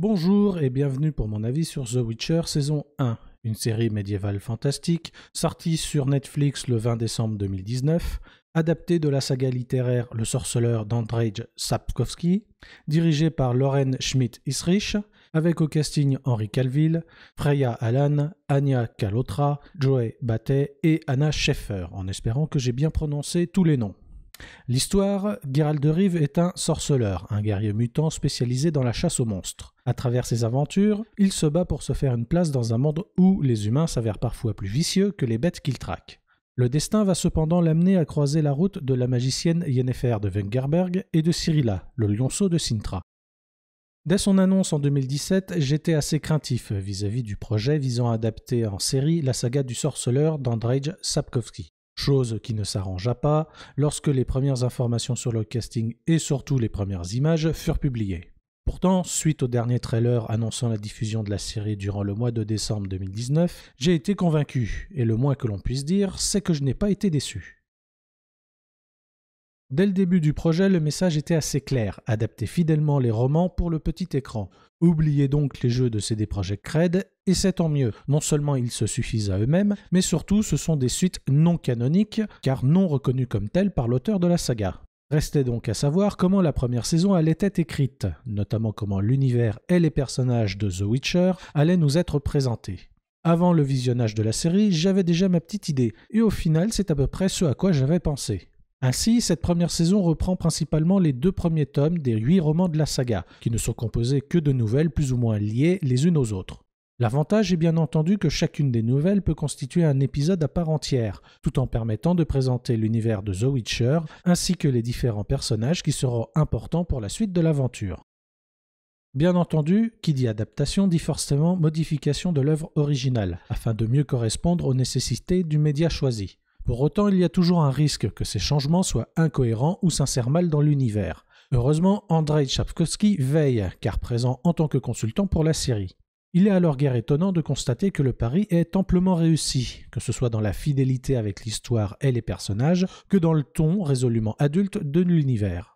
Bonjour et bienvenue pour mon avis sur The Witcher saison 1, une série médiévale fantastique sortie sur Netflix le 20 décembre 2019, adaptée de la saga littéraire Le Sorceleur d'Andrzej Sapkowski, dirigée par Lauren Schmidt-Isrich, avec au casting Henry Cavill, Freya Allan, Anya Chalotra, Joey Batey et Anna Scheffer, en espérant que j'ai bien prononcé tous les noms. L'histoire, Geralt de Rive est un sorceleur, un guerrier mutant spécialisé dans la chasse aux monstres. À travers ses aventures, il se bat pour se faire une place dans un monde où les humains s'avèrent parfois plus vicieux que les bêtes qu'il traque. Le destin va cependant l'amener à croiser la route de la magicienne Yennefer de Wengerberg et de Cyrilla, le lionceau de Cintra. Dès son annonce en 2017, j'étais assez craintif vis-à-vis du projet visant à adapter en série la saga du sorceleur d'Andrzej Sapkowski. Chose qui ne s'arrangea pas lorsque les premières informations sur le casting et surtout les premières images furent publiées. Pourtant, suite au dernier trailer annonçant la diffusion de la série durant le mois de décembre 2019, j'ai été convaincu, et le moins que l'on puisse dire, c'est que je n'ai pas été déçu. Dès le début du projet, le message était assez clair, adapter fidèlement les romans pour le petit écran. Oubliez donc les jeux de CD Projekt Red, et c'est tant mieux. Non seulement ils se suffisent à eux-mêmes, mais surtout ce sont des suites non canoniques, car non reconnues comme telles par l'auteur de la saga. Restait donc à savoir comment la première saison allait être écrite, notamment comment l'univers et les personnages de The Witcher allaient nous être présentés. Avant le visionnage de la série, j'avais déjà ma petite idée, et au final c'est à peu près ce à quoi j'avais pensé. Ainsi, cette première saison reprend principalement les 2 premiers tomes des 8 romans de la saga, qui ne sont composés que de nouvelles plus ou moins liées les unes aux autres. L'avantage est bien entendu que chacune des nouvelles peut constituer un épisode à part entière, tout en permettant de présenter l'univers de The Witcher, ainsi que les différents personnages qui seront importants pour la suite de l'aventure. Bien entendu, qui dit adaptation dit forcément modification de l'œuvre originale, afin de mieux correspondre aux nécessités du média choisi. Pour autant, il y a toujours un risque que ces changements soient incohérents ou s'insèrent mal dans l'univers. Heureusement, Andrzej Sapkowski veille, car présent en tant que consultant pour la série. Il est alors guère étonnant de constater que le pari est amplement réussi, que ce soit dans la fidélité avec l'histoire et les personnages, que dans le ton résolument adulte de l'univers.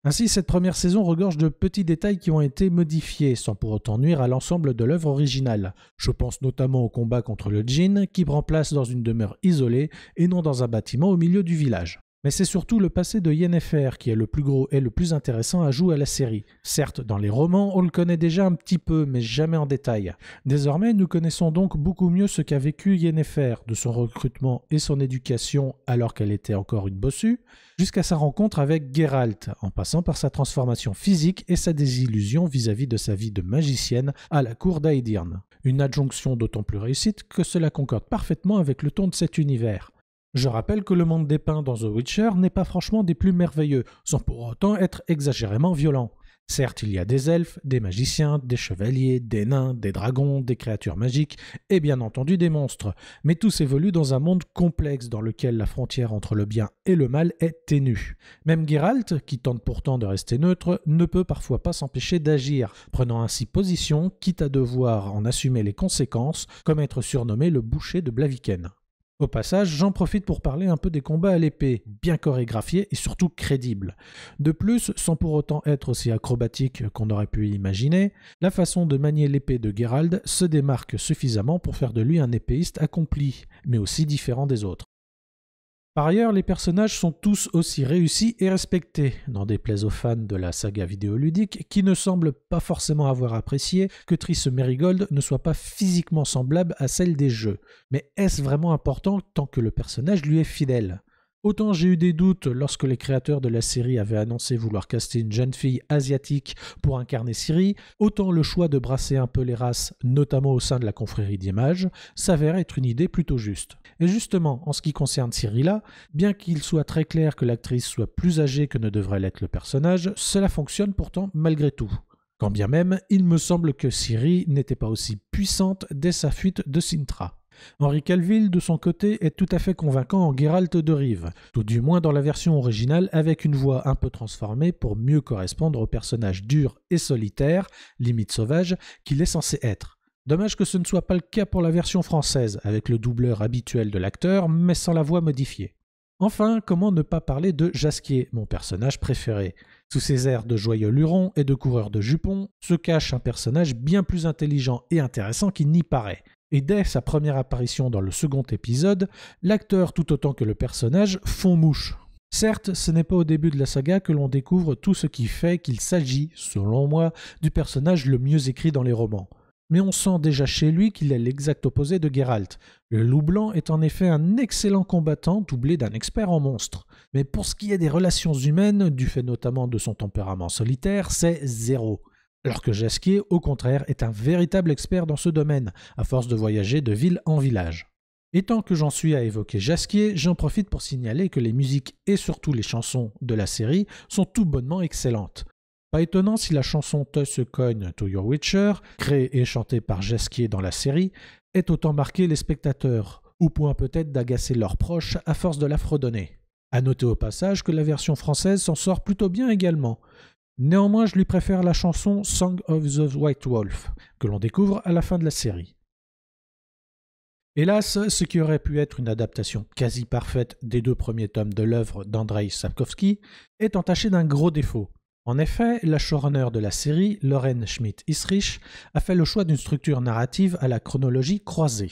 Ainsi, cette première saison regorge de petits détails qui ont été modifiés, sans pour autant nuire à l'ensemble de l'œuvre originale. Je pense notamment au combat contre le djinn, qui prend place dans une demeure isolée et non dans un bâtiment au milieu du village. Mais c'est surtout le passé de Yennefer qui est le plus gros et le plus intéressant à jouer à la série. Certes, dans les romans, on le connaît déjà un petit peu, mais jamais en détail. Désormais, nous connaissons donc beaucoup mieux ce qu'a vécu Yennefer, de son recrutement et son éducation alors qu'elle était encore une bossue, jusqu'à sa rencontre avec Geralt, en passant par sa transformation physique et sa désillusion vis-à-vis de sa vie de magicienne à la cour d'Aedirn. Une adjonction d'autant plus réussite que cela concorde parfaitement avec le ton de cet univers. Je rappelle que le monde dépeint dans The Witcher n'est pas franchement des plus merveilleux, sans pour autant être exagérément violent. Certes, il y a des elfes, des magiciens, des chevaliers, des nains, des dragons, des créatures magiques et bien entendu des monstres, mais tous évoluent dans un monde complexe dans lequel la frontière entre le bien et le mal est ténue. Même Geralt, qui tente pourtant de rester neutre, ne peut parfois pas s'empêcher d'agir, prenant ainsi position, quitte à devoir en assumer les conséquences, comme être surnommé le boucher de Blaviken. Au passage, j'en profite pour parler un peu des combats à l'épée, bien chorégraphiés et surtout crédibles. De plus, sans pour autant être aussi acrobatique qu'on aurait pu imaginer, la façon de manier l'épée de Geralt se démarque suffisamment pour faire de lui un épéiste accompli, mais aussi différent des autres. Par ailleurs, les personnages sont tous aussi réussis et respectés, n'en déplaise aux fans de la saga vidéoludique qui ne semblent pas forcément avoir apprécié que Triss Merigold ne soit pas physiquement semblable à celle des jeux. Mais est-ce vraiment important tant que le personnage lui est fidèle ? Autant j'ai eu des doutes lorsque les créateurs de la série avaient annoncé vouloir caster une jeune fille asiatique pour incarner Ciri, autant le choix de brasser un peu les races, notamment au sein de la confrérie d'Image, s'avère être une idée plutôt juste. Et justement, en ce qui concerne Cyrilla, bien qu'il soit très clair que l'actrice soit plus âgée que ne devrait l'être le personnage, cela fonctionne pourtant malgré tout. Quand bien même, il me semble que Ciri n'était pas aussi puissante dès sa fuite de Cintra. Henry Cavill, de son côté, est tout à fait convaincant en Geralt de Rive, tout du moins dans la version originale avec une voix un peu transformée pour mieux correspondre au personnage dur et solitaire, limite sauvage, qu'il est censé être. Dommage que ce ne soit pas le cas pour la version française, avec le doubleur habituel de l'acteur, mais sans la voix modifiée. Enfin, comment ne pas parler de Jaskier, mon personnage préféré. Sous ses airs de joyeux luron et de coureur de jupons se cache un personnage bien plus intelligent et intéressant qu'il n'y paraît. Et dès sa première apparition dans le second épisode, l'acteur tout autant que le personnage font mouche. Certes, ce n'est pas au début de la saga que l'on découvre tout ce qui fait qu'il s'agit, selon moi, du personnage le mieux écrit dans les romans. Mais on sent déjà chez lui qu'il est l'exact opposé de Geralt. Le loup blanc est en effet un excellent combattant doublé d'un expert en monstres. Mais pour ce qui est des relations humaines, du fait notamment de son tempérament solitaire, c'est zéro. Alors que Jasquier, au contraire, est un véritable expert dans ce domaine, à force de voyager de ville en village. Et tant que j'en suis à évoquer Jasquier, j'en profite pour signaler que les musiques et surtout les chansons de la série sont tout bonnement excellentes. Pas étonnant si la chanson Toss a Coin to Your Witcher, créée et chantée par Jasquier dans la série, est autant marquée les spectateurs, au point peut-être d'agacer leurs proches à force de la fredonner. À noter au passage que la version française s'en sort plutôt bien également. Néanmoins, je lui préfère la chanson Song of the White Wolf, que l'on découvre à la fin de la série. Hélas, ce qui aurait pu être une adaptation quasi parfaite des 2 premiers tomes de l'œuvre d'Andrzej Sapkowski est entaché d'un gros défaut. En effet, la showrunner de la série, Lauren Schmidt-Isrich, a fait le choix d'une structure narrative à la chronologie croisée.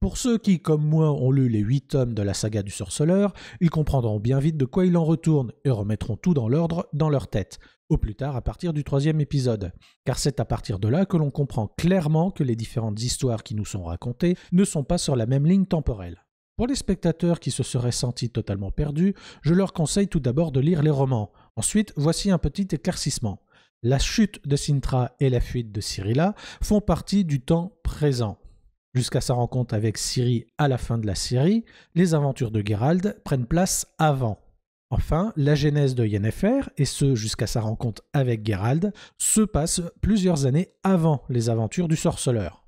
Pour ceux qui, comme moi, ont lu les 8 tomes de la saga du Sorceleur, ils comprendront bien vite de quoi il en retourne et remettront tout dans l'ordre dans leur tête, au plus tard à partir du 3e épisode. Car c'est à partir de là que l'on comprend clairement que les différentes histoires qui nous sont racontées ne sont pas sur la même ligne temporelle. Pour les spectateurs qui se seraient sentis totalement perdus, je leur conseille tout d'abord de lire les romans. Ensuite, voici un petit éclaircissement. La chute de Cintra et la fuite de Cyrilla font partie du temps présent. Jusqu'à sa rencontre avec Ciri à la fin de la série, les aventures de Geralt prennent place avant. Enfin, la genèse de Yennefer, et ce jusqu'à sa rencontre avec Geralt, se passe plusieurs années avant les aventures du Sorceleur.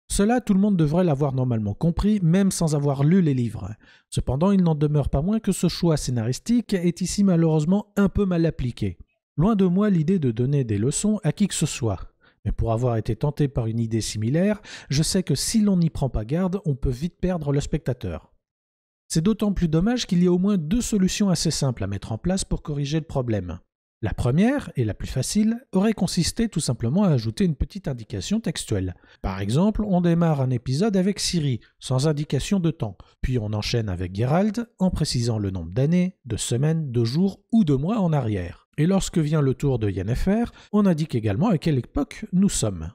Cela, tout le monde devrait l'avoir normalement compris, même sans avoir lu les livres. Cependant, il n'en demeure pas moins que ce choix scénaristique est ici malheureusement un peu mal appliqué. Loin de moi l'idée de donner des leçons à qui que ce soit. Mais pour avoir été tenté par une idée similaire, je sais que si l'on n'y prend pas garde, on peut vite perdre le spectateur. C'est d'autant plus dommage qu'il y a au moins 2 solutions assez simples à mettre en place pour corriger le problème. La première, et la plus facile, aurait consisté tout simplement à ajouter une petite indication textuelle. Par exemple, on démarre un épisode avec Ciri, sans indication de temps, puis on enchaîne avec Geralt en précisant le nombre d'années, de semaines, de jours ou de mois en arrière. Et lorsque vient le tour de Yennefer, on indique également à quelle époque nous sommes.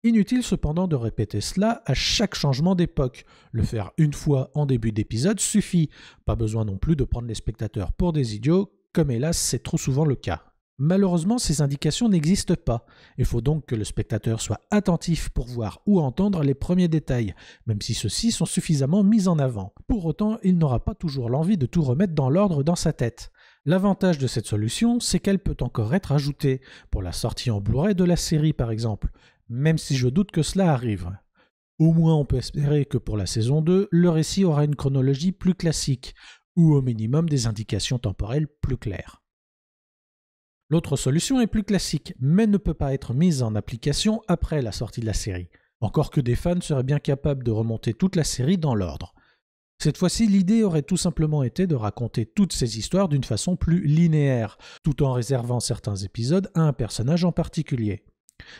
Inutile cependant de répéter cela à chaque changement d'époque. Le faire une fois en début d'épisode suffit. Pas besoin non plus de prendre les spectateurs pour des idiots, comme hélas c'est trop souvent le cas. Malheureusement, ces indications n'existent pas. Il faut donc que le spectateur soit attentif pour voir ou entendre les premiers détails, même si ceux-ci sont suffisamment mis en avant. Pour autant, il n'aura pas toujours l'envie de tout remettre dans l'ordre dans sa tête. L'avantage de cette solution, c'est qu'elle peut encore être ajoutée, pour la sortie en Blu-ray de la série par exemple, même si je doute que cela arrive. Au moins on peut espérer que pour la saison 2, le récit aura une chronologie plus classique, ou au minimum des indications temporelles plus claires. L'autre solution est plus classique, mais ne peut pas être mise en application après la sortie de la série. Encore que des fans seraient bien capables de remonter toute la série dans l'ordre. Cette fois-ci, l'idée aurait tout simplement été de raconter toutes ces histoires d'une façon plus linéaire, tout en réservant certains épisodes à un personnage en particulier.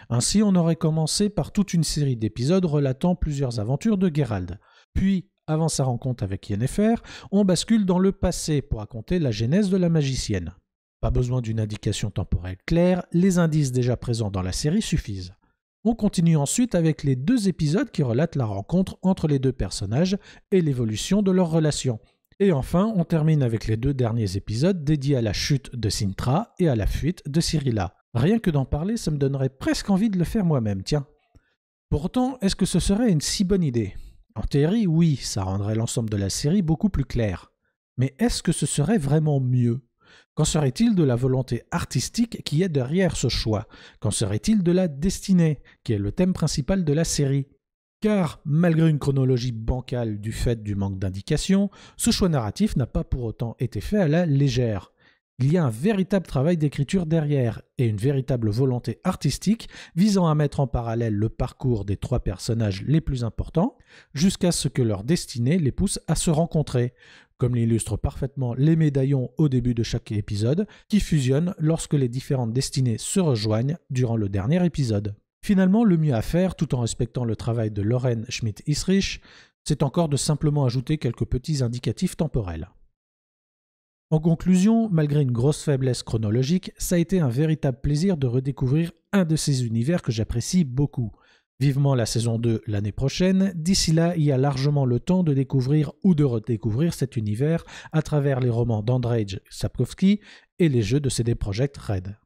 Ainsi, on aurait commencé par toute une série d'épisodes relatant plusieurs aventures de Geralt. Puis, avant sa rencontre avec Yennefer, on bascule dans le passé pour raconter la genèse de la magicienne. Pas besoin d'une indication temporelle claire, les indices déjà présents dans la série suffisent. On continue ensuite avec les 2 épisodes qui relatent la rencontre entre les 2 personnages et l'évolution de leur relation. Et enfin, on termine avec les 2 derniers épisodes dédiés à la chute de Cintra et à la fuite de Cyrilla. Rien que d'en parler, ça me donnerait presque envie de le faire moi-même, tiens. Pourtant, est-ce que ce serait une si bonne idée ? En théorie, oui, ça rendrait l'ensemble de la série beaucoup plus clair. Mais est-ce que ce serait vraiment mieux ? Qu'en serait-il de la volonté artistique qui est derrière ce choix ? Qu'en serait-il de la destinée, qui est le thème principal de la série ? Car, malgré une chronologie bancale du fait du manque d'indications, ce choix narratif n'a pas pour autant été fait à la légère. Il y a un véritable travail d'écriture derrière et une véritable volonté artistique visant à mettre en parallèle le parcours des 3 personnages les plus importants jusqu'à ce que leur destinée les pousse à se rencontrer. comme l'illustrent parfaitement les médaillons au début de chaque épisode, qui fusionnent lorsque les différentes destinées se rejoignent durant le dernier épisode. Finalement, le mieux à faire, tout en respectant le travail de Lauren Schmidt-Isrich, c'est encore de simplement ajouter quelques petits indicatifs temporels. En conclusion, malgré une grosse faiblesse chronologique, ça a été un véritable plaisir de redécouvrir un de ces univers que j'apprécie beaucoup. Vivement la saison 2 l'année prochaine, d'ici là, il y a largement le temps de découvrir ou de redécouvrir cet univers à travers les romans d'Andrzej Sapkowski et les jeux de CD Projekt Red.